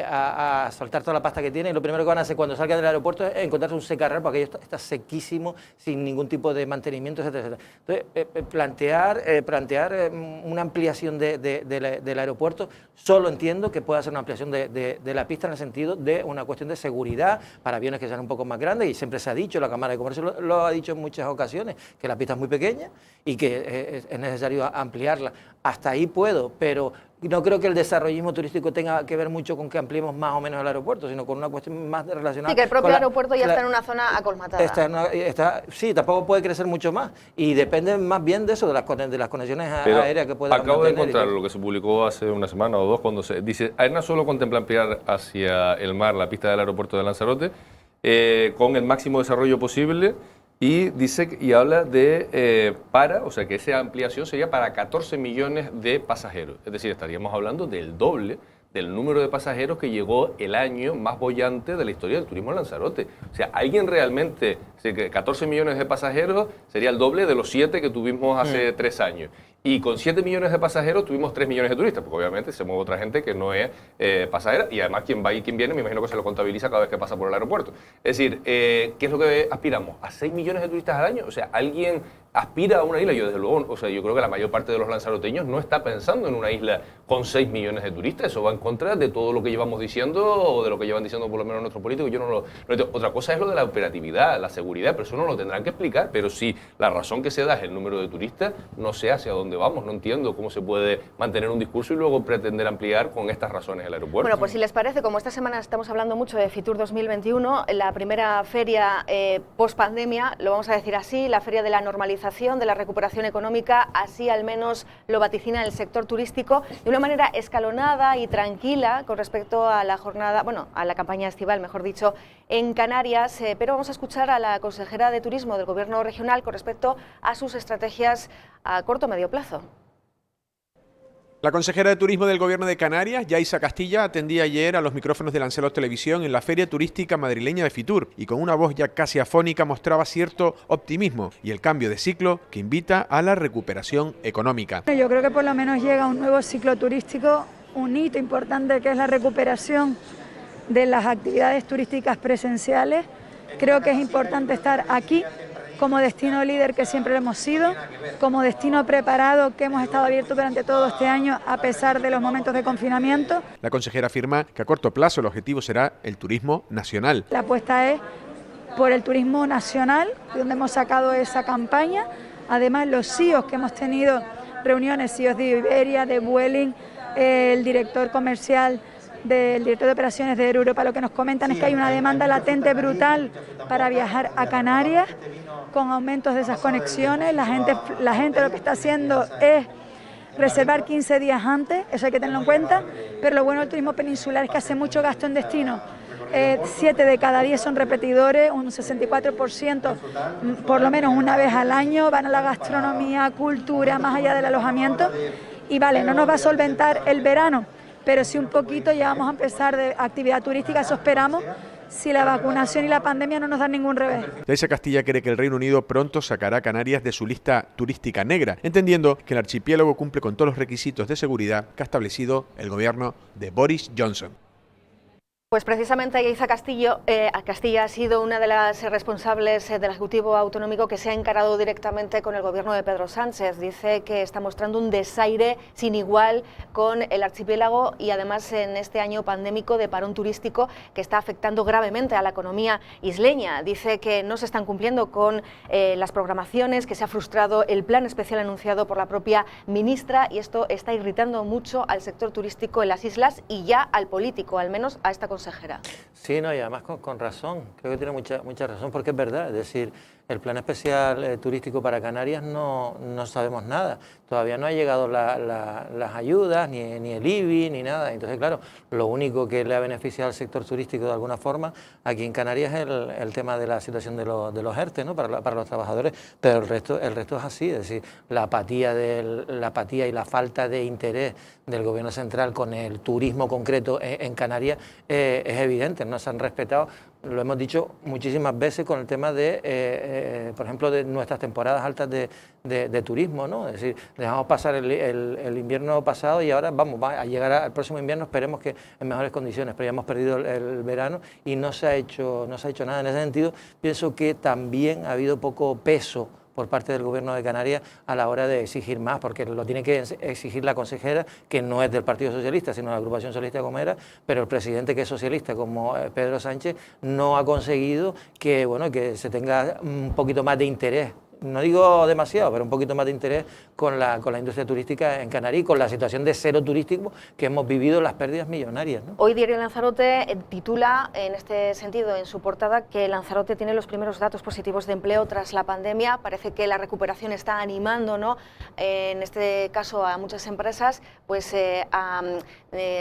a soltar toda la pasta que tiene, y lo primero que van a hacer cuando salgan del aeropuerto es encontrarse un secarral, porque aquello está sequísimo, sin ningún tipo de mantenimiento, etcétera, etcétera. Entonces, plantear una ampliación del aeropuerto, solo entiendo que pueda ser una ampliación de la pista en el sentido de una cuestión de seguridad para aviones que sean un poco más grandes, y siempre se ha dicho, la Cámara de Comercio lo ha dicho en muchas ocasiones, que la pista es muy pequeña y que es necesario ampliarla. Hasta ahí puedo, pero no creo que el desarrollismo turístico tenga que ver mucho con que ampliemos más o menos el aeropuerto, sino con una cuestión más relacionada. Sí, que el propio aeropuerto ya está en una zona acolmatada. Sí, tampoco puede crecer mucho más, y depende más bien de eso, de las conexiones aéreas que puedan mantener. Acabo de encontrar lo que se publicó hace una semana o dos, cuando se dice: AENA solo contempla ampliar hacia el mar la pista del aeropuerto de Lanzarote con el máximo desarrollo posible. Y dice, y habla de o sea, que esa ampliación sería para 14 millones de pasajeros. Es decir, estaríamos hablando del doble del número de pasajeros que llegó el año más boyante de la historia del turismo en Lanzarote. O sea, alguien realmente, 14 millones de pasajeros sería el doble de los 7 que tuvimos hace 3 años. Y con 7 millones de pasajeros tuvimos 3 millones de turistas, porque obviamente se mueve otra gente que no es pasajera, y además quien va y quien viene, me imagino que se lo contabiliza cada vez que pasa por el aeropuerto. Es decir, ¿qué es lo que aspiramos? ¿A 6 millones de turistas al año? O sea, ¿alguien aspira a una isla? Yo desde luego, o sea, yo creo que la mayor parte de los lanzaroteños no está pensando en una isla con 6 millones de turistas. Eso va en contra de todo lo que llevamos diciendo, o de lo que llevan diciendo por lo menos nuestros políticos. Yo no lo entiendo. Otra cosa es lo de la operatividad, la seguridad, pero eso no lo tendrán que explicar. Pero si la razón que se da es el número de turistas, no sé hacia dónde vamos. No entiendo cómo se puede mantener un discurso y luego pretender ampliar con estas razones el aeropuerto. Bueno, pues si les parece, como esta semana estamos hablando mucho de Fitur 2021, la primera feria post-pandemia, lo vamos a decir así, la feria de la normalización, de la recuperación económica, así al menos lo vaticina el sector turístico, de una manera escalonada y tranquila con respecto a la jornada, bueno, a la campaña estival, mejor dicho, en Canarias, pero vamos a escuchar a la consejera de Turismo del Gobierno regional con respecto a sus estrategias a corto o medio plazo. La consejera de Turismo del Gobierno de Canarias, Yaisa Castilla, atendía ayer a los micrófonos de Lanzarote Televisión en la Feria Turística Madrileña de Fitur, y con una voz ya casi afónica mostraba cierto optimismo y el cambio de ciclo que invita a la recuperación económica. Yo creo que por lo menos llega un nuevo ciclo turístico, un hito importante que es la recuperación de las actividades turísticas presenciales. Creo que es importante estar aquí como destino líder que siempre lo hemos sido, como destino preparado que hemos estado abiertos durante todo este año a pesar de los momentos de confinamiento. La consejera afirma que a corto plazo el objetivo será el turismo nacional. La apuesta es por el turismo nacional, donde hemos sacado esa campaña. Además, los CEOs que hemos tenido reuniones, CEOs de Iberia, de Vueling, el director comercial, del director de operaciones de Europa, lo que nos comentan es que hay una demanda latente brutal para viajar a Canarias, con aumentos de esas conexiones. La gente lo que está haciendo es reservar 15 días antes, eso hay que tenerlo en cuenta, pero lo bueno del turismo peninsular es que hace mucho gasto en destino. 7 de cada 10 son repetidores, un 64%, por lo menos una vez al año, van a la gastronomía, cultura, más allá del alojamiento. y vale, no nos va a solventar el verano, pero sí un poquito ya vamos a empezar de actividad turística, eso esperamos, si la vacunación y la pandemia no nos dan ningún revés. Laisa Castilla cree que el Reino Unido pronto sacará a Canarias de su lista turística negra, entendiendo que el archipiélago cumple con todos los requisitos de seguridad que ha establecido el gobierno de Boris Johnson. Pues precisamente Laisa Castilla ha sido una de las responsables del Ejecutivo Autonómico que se ha encarado directamente con el gobierno de Pedro Sánchez. Dice que está mostrando un desaire sin igual con el archipiélago y además en este año pandémico de parón turístico que está afectando gravemente a la economía isleña. Dice que no se están cumpliendo con las programaciones, que se ha frustrado el plan especial anunciado por la propia ministra y esto está irritando mucho al sector turístico en las islas y ya al político, al menos a esta consejera. Sí, no, y además con razón, creo que tiene mucha razón porque es verdad, es decir, el plan especial turístico para Canarias no sabemos nada, todavía no ha llegado las ayudas, ni el IBI, ni nada, entonces claro, lo único que le ha beneficiado al sector turístico de alguna forma aquí en Canarias es el tema de la situación de los ERTE, ¿no? para los trabajadores, pero el resto es así, es decir, la apatía y la falta de interés del gobierno central con el turismo concreto en Canarias es evidente, no se han respetado. Lo hemos dicho muchísimas veces con el tema de, por ejemplo, de nuestras temporadas altas de turismo, ¿no? Es decir, dejamos pasar el invierno pasado y ahora vamos a llegar al próximo invierno, esperemos que en mejores condiciones, pero ya hemos perdido el verano y no se ha hecho nada. En ese sentido, pienso que también ha habido poco peso por parte del Gobierno de Canarias a la hora de exigir más, porque lo tiene que exigir la consejera, que no es del Partido Socialista, sino de la agrupación socialista como era, pero el presidente, que es socialista, como Pedro Sánchez, no ha conseguido que se tenga un poquito más de interés. No digo demasiado, pero un poquito más de interés con la industria turística en Canarias y con la situación de cero turístico que hemos vivido, las pérdidas millonarias, ¿no? Hoy Diario Lanzarote titula en este sentido en su portada que Lanzarote tiene los primeros datos positivos de empleo tras la pandemia. Parece que la recuperación está animando, ¿no? En este caso a muchas empresas pues a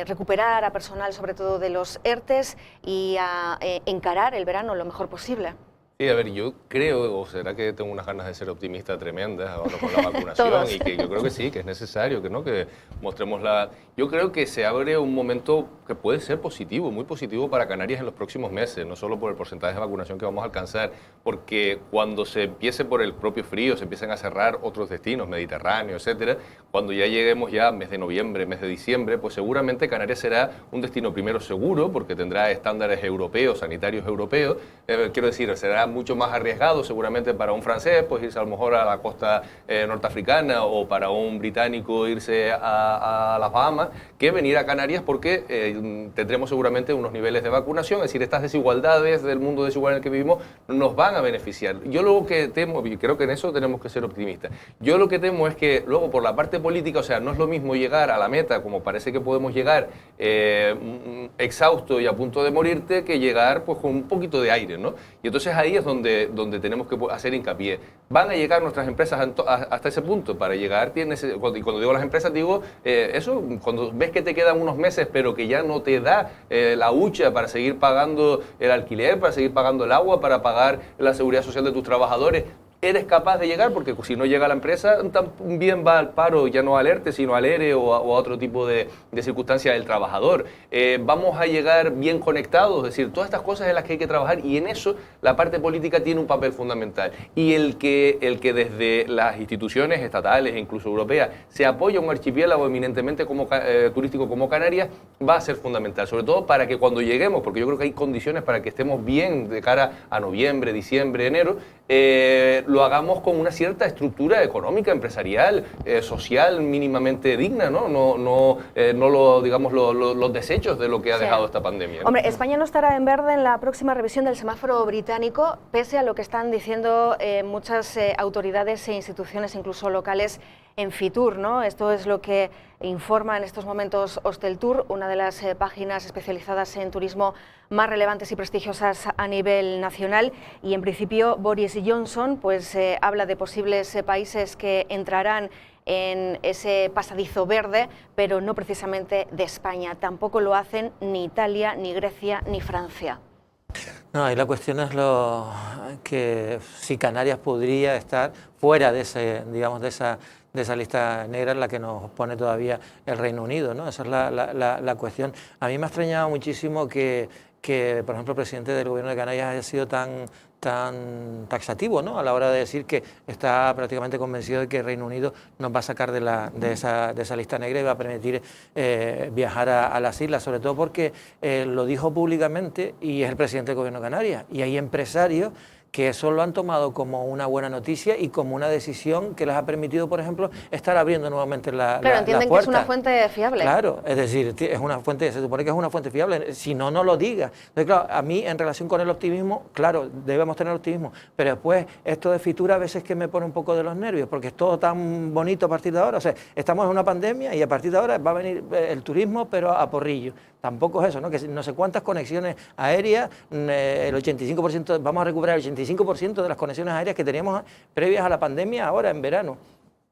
recuperar a personal, sobre todo de los ERTES, y a encarar el verano lo mejor posible. Sí, a ver, yo creo, o será que tengo unas ganas de ser optimista tremendas ahora con la vacunación y que yo creo que sí, que es necesario, que mostremos la... Yo creo que se abre un momento que puede ser positivo, muy positivo para Canarias en los próximos meses, no solo por el porcentaje de vacunación que vamos a alcanzar, porque cuando se empiece por el propio frío, se empiezan a cerrar otros destinos, Mediterráneo, etcétera, cuando ya lleguemos ya mes de noviembre, mes de diciembre, pues seguramente Canarias será un destino primero seguro, porque tendrá estándares europeos, sanitarios europeos, quiero decir, será mucho más arriesgado seguramente para un francés, pues irse a lo mejor a la costa norteafricana, o para un británico irse a las Bahamas, que venir a Canarias, porque tendremos seguramente unos niveles de vacunación, es decir, estas desigualdades del mundo desigual en el que vivimos nos van a beneficiar. Yo lo que temo, y creo que en eso tenemos que ser optimistas, yo lo que temo es que luego por la parte política, o sea, no es lo mismo llegar a la meta, como parece que podemos llegar exhausto y a punto de morirte, que llegar pues con un poquito de aire, ¿no? Y entonces ahí es donde tenemos que hacer hincapié. Van a llegar nuestras empresas hasta ese punto. Para llegar, y cuando digo las empresas, digo eso, cuando ves que te quedan unos meses, pero que ya no te da la hucha para seguir pagando el alquiler, para seguir pagando el agua, para pagar la seguridad social de tus trabajadores, eres capaz de llegar, porque si no llega la empresa, también va al paro, ya no al ERTE, sino al ERE o a otro tipo de circunstancia del trabajador. Vamos a llegar bien conectados, es decir, todas estas cosas en las que hay que trabajar, y en eso la parte política tiene un papel fundamental. Y el que desde las instituciones estatales e incluso europeas se apoya un archipiélago eminentemente turístico como Canarias, va a ser fundamental, sobre todo para que cuando lleguemos, porque yo creo que hay condiciones para que estemos bien de cara a noviembre, diciembre, enero, lo hagamos con una cierta estructura económica, empresarial, social mínimamente digna, ¿no? No digamos los desechos de lo que ha dejado esta pandemia, ¿no? Hombre, España no estará en verde en la próxima revisión del semáforo británico, pese a lo que están diciendo muchas autoridades e instituciones, incluso locales, en Fitur, ¿no? Esto es lo que informa en estos momentos Hosteltour, una de las páginas especializadas en turismo más relevantes y prestigiosas a nivel nacional, y en principio Boris Johnson pues habla de posibles países que entrarán en ese pasadizo verde, pero no precisamente de España. Tampoco lo hacen ni Italia, ni Grecia, ni Francia. No, y la cuestión es que si Canarias podría estar fuera de digamos, de esa lista negra en la que nos pone todavía el Reino Unido, ¿no? Esa es la cuestión. A mí me ha extrañado muchísimo que, por ejemplo, el presidente del Gobierno de Canarias haya sido tan taxativo, ¿no?, a la hora de decir que está prácticamente convencido de que el Reino Unido nos va a sacar de esa lista negra y va a permitir viajar a las islas, sobre todo porque lo dijo públicamente y es el presidente del Gobierno de Canarias, y hay empresarios que eso lo han tomado como una buena noticia y como una decisión que les ha permitido, por ejemplo, estar abriendo nuevamente la Claro, entienden que es una fuente fiable. Claro, es decir, es una fuente, se supone que es una fuente fiable, si no, no lo diga. Entonces, claro, a mí en relación con el optimismo, claro, debemos tener optimismo, pero después esto de Fitur a veces que me pone un poco de los nervios, porque es todo tan bonito a partir de ahora, o sea, estamos en una pandemia y a partir de ahora va a venir el turismo, pero a porrillo. Tampoco es eso, ¿no?, que no sé cuántas conexiones aéreas, el 85%, vamos a recuperar el 85% de las conexiones aéreas que teníamos previas a la pandemia ahora en verano.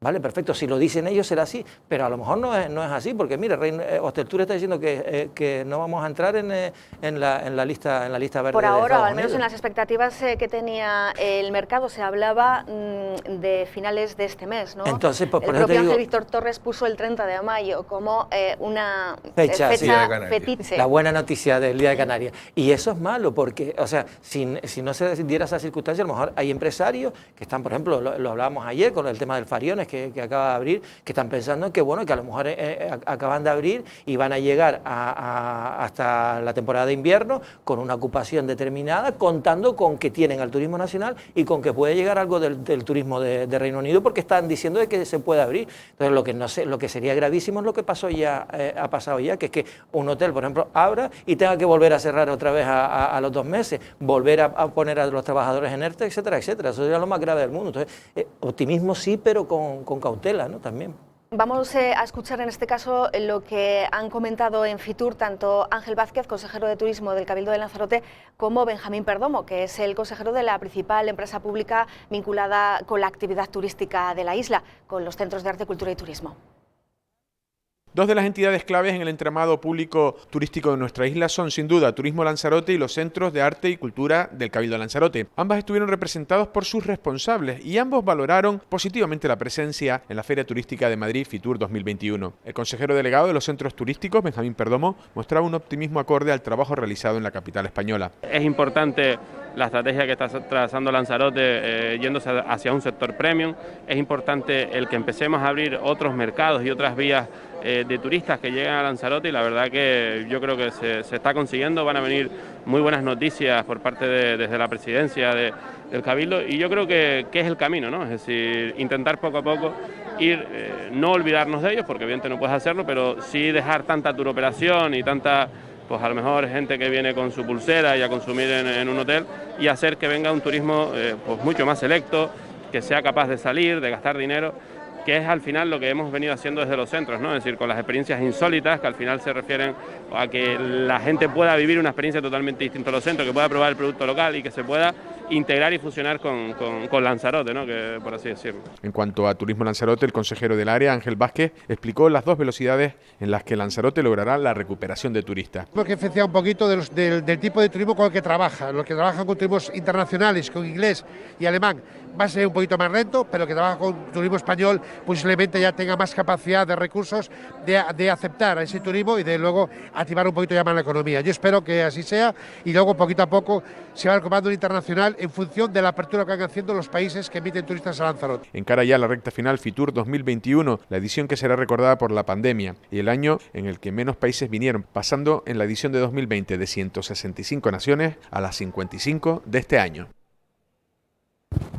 Vale, perfecto, si lo dicen ellos será así, pero a lo mejor no es así, porque mira, Hosteltour está diciendo que no vamos a entrar en la lista verde. Por ahora, de al menos en las expectativas que tenía el mercado, se hablaba de finales de este mes, ¿no? Entonces, pues, por el propio Ángel Víctor Torres puso el 30 de mayo como una fecha fetiche. La buena noticia del Día de Canarias. Y eso es malo, porque, o sea, si no se diera esa circunstancia, a lo mejor hay empresarios que están, por ejemplo, lo hablábamos ayer con el tema del Fariones, que acaba de abrir, que están pensando que, bueno, que a lo mejor acaban de abrir y van a llegar hasta la temporada de invierno con una ocupación determinada, contando con que tienen al turismo nacional y con que puede llegar algo del turismo de Reino Unido, porque están diciendo de que se puede abrir. Entonces, lo que sería gravísimo es lo que pasó ya, ha pasado ya, que es que un hotel, por ejemplo, abra y tenga que volver a cerrar otra vez a los 2 meses, volver a poner a los trabajadores en ERTE, etcétera, etcétera. Eso sería lo más grave del mundo. Entonces, optimismo sí, pero con cautela, ¿no?, también. Vamos a escuchar en este caso lo que han comentado en Fitur tanto Ángel Vázquez, consejero de Turismo del Cabildo de Lanzarote, como Benjamín Perdomo, que es el consejero de la principal empresa pública vinculada con la actividad turística de la isla, con los centros de arte, cultura y turismo. Dos de las entidades claves en el entramado público turístico de nuestra isla son, sin duda, Turismo Lanzarote y los Centros de Arte y Cultura del Cabildo de Lanzarote. Ambas estuvieron representados por sus responsables y ambos valoraron positivamente la presencia en la Feria Turística de Madrid Fitur 2021. El consejero delegado de los centros turísticos, Benjamín Perdomo, mostraba un optimismo acorde al trabajo realizado en la capital española. Es importante la estrategia que está trazando Lanzarote yéndose hacia un sector premium. Es importante el que empecemos a abrir otros mercados y otras vías de turistas que llegan a Lanzarote, y la verdad que yo creo que se está consiguiendo. Van a venir muy buenas noticias por parte desde la presidencia del Cabildo, y yo creo que es el camino, ¿no? Es decir, intentar poco a poco ir, no olvidarnos de ellos, porque evidentemente no puedes hacerlo, pero sí dejar tanta turoperación y tanta, pues a lo mejor gente que viene con su pulsera y a consumir en un hotel, y hacer que venga un turismo pues mucho más selecto, que sea capaz de salir, de gastar dinero, que es al final lo que hemos venido haciendo desde los centros, ¿no? Es decir, con las experiencias insólitas, que al final se refieren a que la gente pueda vivir una experiencia totalmente distinta a los centros, que pueda probar el producto local y que se pueda integrar y fusionar con Lanzarote, ¿no?, que, por así decirlo. En cuanto a Turismo Lanzarote, el consejero del área, Ángel Vázquez, explicó las 2 velocidades en las que Lanzarote logrará la recuperación de turistas. Porque diferencia un poquito del tipo de turismo con el que trabaja. Los que trabajan con turismos internacionales, con inglés y alemán, va a ser un poquito más lento, pero que trabaja con turismo español posiblemente ya tenga más capacidad de recursos de aceptar a ese turismo y de luego activar un poquito ya más la economía. Yo espero que así sea, y luego poquito a poco se va recuperando el internacional en función de la apertura que van haciendo los países que emiten turistas a Lanzarote. Encara ya la recta final Fitur 2021, la edición que será recordada por la pandemia y el año en el que menos países vinieron, pasando en la edición de 2020 de 165 naciones a las 55 de este año.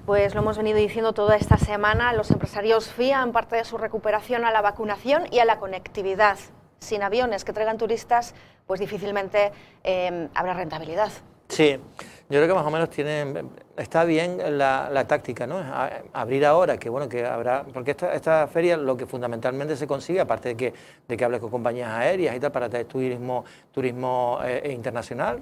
Pues lo hemos venido diciendo toda esta semana, los empresarios fían parte de su recuperación a la vacunación y a la conectividad. Sin aviones que traigan turistas, pues difícilmente habrá rentabilidad. Sí, yo creo que más o menos tienen está bien la táctica, ¿no? Abrir ahora, que bueno, que habrá, porque esta feria lo que fundamentalmente se consigue, aparte de que hables con compañías aéreas y tal, para traer turismo internacional,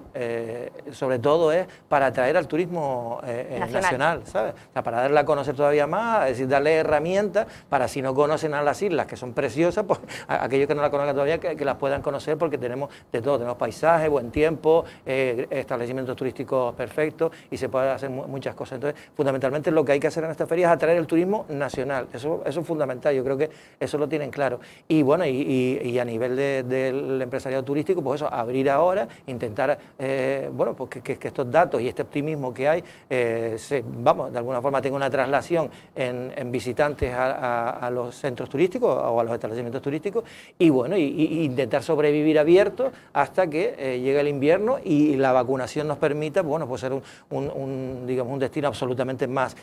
sobre todo es para atraer al turismo nacional, ¿sabes? O sea, para darle a conocer todavía más, es decir, darle herramientas para si no conocen a las islas, que son preciosas, pues aquellos que no la conozcan todavía, que las puedan conocer, porque tenemos de todo, tenemos paisaje, buen tiempo, establecimientos turísticos perfectos, y se puede hacer muchas cosas. Entonces, fundamentalmente lo que hay que hacer en esta feria es atraer el turismo nacional, eso es fundamental, yo creo que eso lo tienen claro. Y bueno, y a nivel del empresariado turístico, pues eso, abrir ahora, intentar, bueno, pues que estos datos y este optimismo que hay, vamos, de alguna forma tenga una traslación en visitantes a los centros turísticos o a los establecimientos turísticos, y bueno, y intentar sobrevivir abiertos hasta que llegue el invierno y la vacunación nos permita, bueno, pues ser digamos, un destino absolutamente más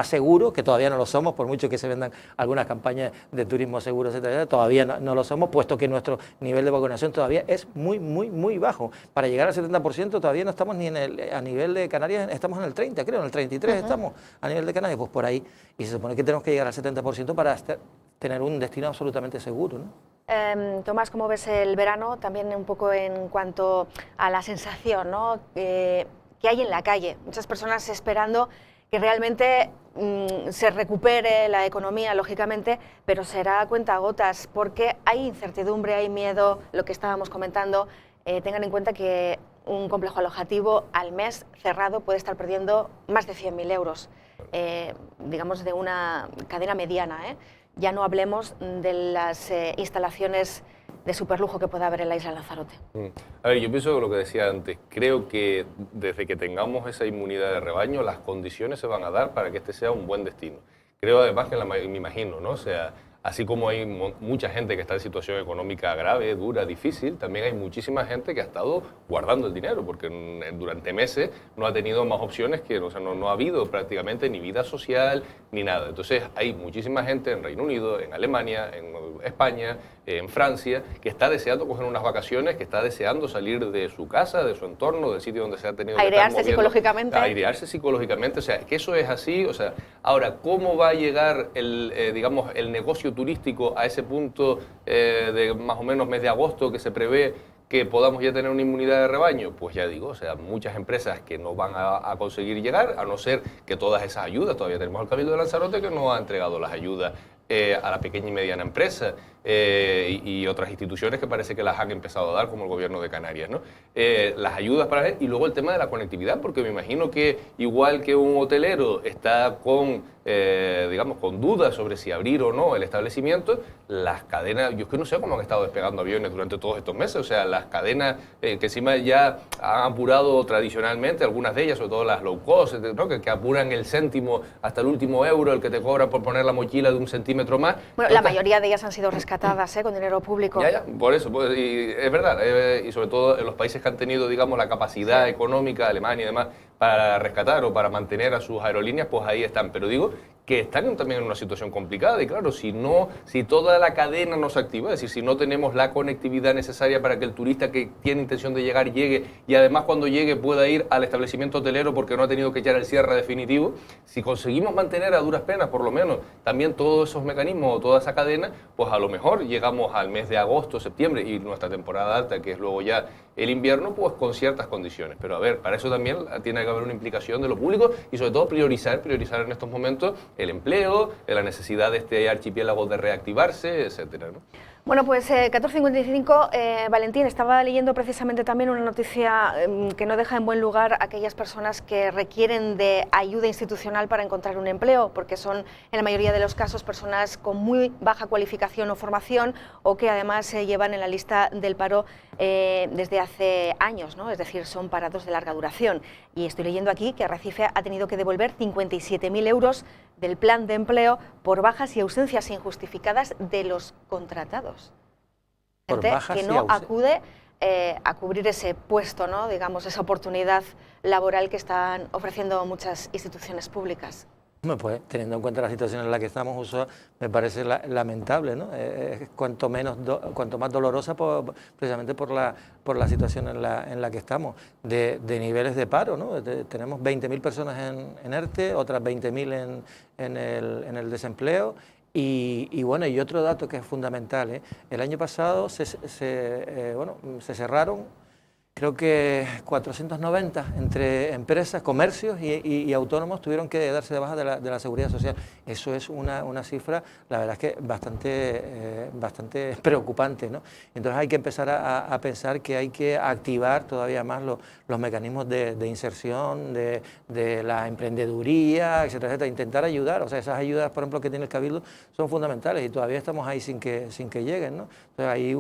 seguro, que todavía no lo somos, por mucho que se vendan algunas campañas de turismo seguro, etcétera, todavía no lo somos, puesto que nuestro nivel de vacunación todavía es muy bajo. Para llegar al 70% todavía no estamos ni a nivel de Canarias, estamos en el 30, creo, en el 33 estamos a nivel de Canarias, pues por ahí, y se supone que tenemos que llegar al 70% para tener un destino absolutamente seguro, ¿no? Tomás, ¿cómo ves el verano? También un poco en cuanto a la sensación, ¿no? Que hay en la calle. Muchas personas esperando que realmente se recupere la economía, lógicamente, pero será a cuentagotas, porque hay incertidumbre, hay miedo, lo que estábamos comentando. Tengan en cuenta que un complejo alojativo al mes cerrado puede estar perdiendo más de 100.000 euros, digamos de una cadena mediana, Ya no hablemos de las instalaciones de superlujo que pueda haber en la isla Lanzarote. A ver, yo pienso que lo que decía antes, creo que desde que tengamos esa inmunidad de rebaño, las condiciones se van a dar para que este sea un buen destino. Creo además que, me imagino, ¿no? O sea, así como hay mucha gente que está en situación económica grave, dura, difícil, también hay muchísima gente que ha estado guardando el dinero, porque durante meses no ha tenido más opciones, o sea, no ha habido prácticamente ni vida social ni nada. Entonces hay muchísima gente en Reino Unido, en Alemania, en España, en Francia, que está deseando coger unas vacaciones, que está deseando salir de su casa, de su entorno, del sitio donde se ha tenido que estar moviendo. Psicológicamente. Airearse psicológicamente, o sea, que eso es así, o sea, ahora, ¿cómo va a llegar digamos, el negocio turístico a ese punto de más o menos mes de agosto que se prevé que podamos ya tener una inmunidad de rebaño? Pues ya digo, o sea, muchas empresas que no van a conseguir llegar, a no ser que todas esas ayudas, todavía tenemos al Cabildo de Lanzarote que no ha entregado las ayudas a la pequeña y mediana empresa y otras instituciones que parece que las han empezado a dar, como el Gobierno de Canarias, ¿no? Las ayudas para él, y luego el tema de la conectividad, porque me imagino que igual que un hotelero está digamos, con dudas sobre si abrir o no el establecimiento, las cadenas, yo es que no sé cómo han estado despegando aviones durante todos estos meses, o sea, las cadenas que encima ya han apurado tradicionalmente, algunas de ellas, sobre todo las low cost, ¿no? que apuran el céntimo hasta el último euro, el que te cobra por poner la mochila de un centímetro más. Bueno, la mayoría de ellas han sido rescatadas con dinero público. Ya, por eso, pues, y es verdad, y sobre todo en los países que han tenido, digamos, la capacidad económica, Alemania y demás, para rescatar o para mantener a sus aerolíneas, pues ahí están. Pero digo que están también en una situación complicada, y claro, si toda la cadena no se activa, es decir, si no tenemos la conectividad necesaria para que el turista que tiene intención de llegar llegue, y además cuando llegue pueda ir al establecimiento hotelero porque no ha tenido que echar el cierre definitivo, si conseguimos mantener a duras penas por lo menos también todos esos mecanismos o toda esa cadena, pues a lo mejor llegamos al mes de agosto, septiembre y nuestra temporada alta, que es luego ya el invierno, pues con ciertas condiciones. Pero a ver, para eso también tiene que haber una implicación de lo público y sobre todo priorizar en estos momentos el empleo, la necesidad de este archipiélago de reactivarse, etcétera, ¿no? Bueno, pues 14:55, Valentín, estaba leyendo precisamente también una noticia que no deja en buen lugar a aquellas personas que requieren de ayuda institucional para encontrar un empleo, porque son en la mayoría de los casos personas con muy baja cualificación o formación, o que además se llevan en la lista del paro desde hace años, ¿no? Es decir, son parados de larga duración. Y estoy leyendo aquí que Arrecife ha tenido que devolver 57.000 euros del plan de empleo por bajas y ausencias injustificadas de los contratados. Gente que no acude a cubrir ese puesto, ¿no? Digamos, esa oportunidad laboral que están ofreciendo muchas instituciones públicas. Pues teniendo en cuenta la situación en la que estamos, me parece lamentable, ¿no? Cuanto más dolorosa precisamente por la situación en la que estamos, de niveles de paro, ¿no? Tenemos 20.000 personas en ERTE, otras 20.000 en el desempleo. Y bueno, y otro dato que es fundamental, el año pasado se cerraron, creo que 490 entre empresas, comercios y autónomos tuvieron que darse de baja de la seguridad social. Eso es una cifra, la verdad es que bastante preocupante, ¿no? Entonces hay que empezar a pensar que hay que activar todavía más los mecanismos de inserción, de la emprendeduría, etcétera, etcétera, intentar ayudar. O sea, esas ayudas, por ejemplo, que tiene el Cabildo son fundamentales y todavía estamos ahí sin que lleguen, ¿no? Entonces hay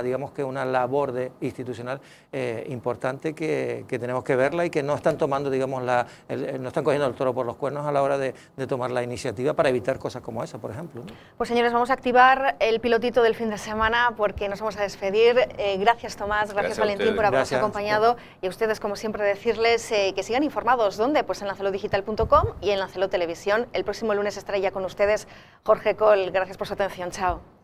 digamos que una labor institucional importante que tenemos que verla y que no están tomando, digamos, no están cogiendo el toro por los cuernos a la hora de tomar la iniciativa para evitar cosas como esa, por ejemplo, ¿no? Pues señores, vamos a activar el pilotito del fin de semana porque nos vamos a despedir. Gracias Tomás, gracias Valentín por habernos acompañado y a ustedes, como siempre, decirles que sigan informados. ¿Dónde? Pues en lancelotdigital.com y en Lancelot Televisión. El próximo lunes estará ya con ustedes Jorge Coll. Gracias por su atención. Chao.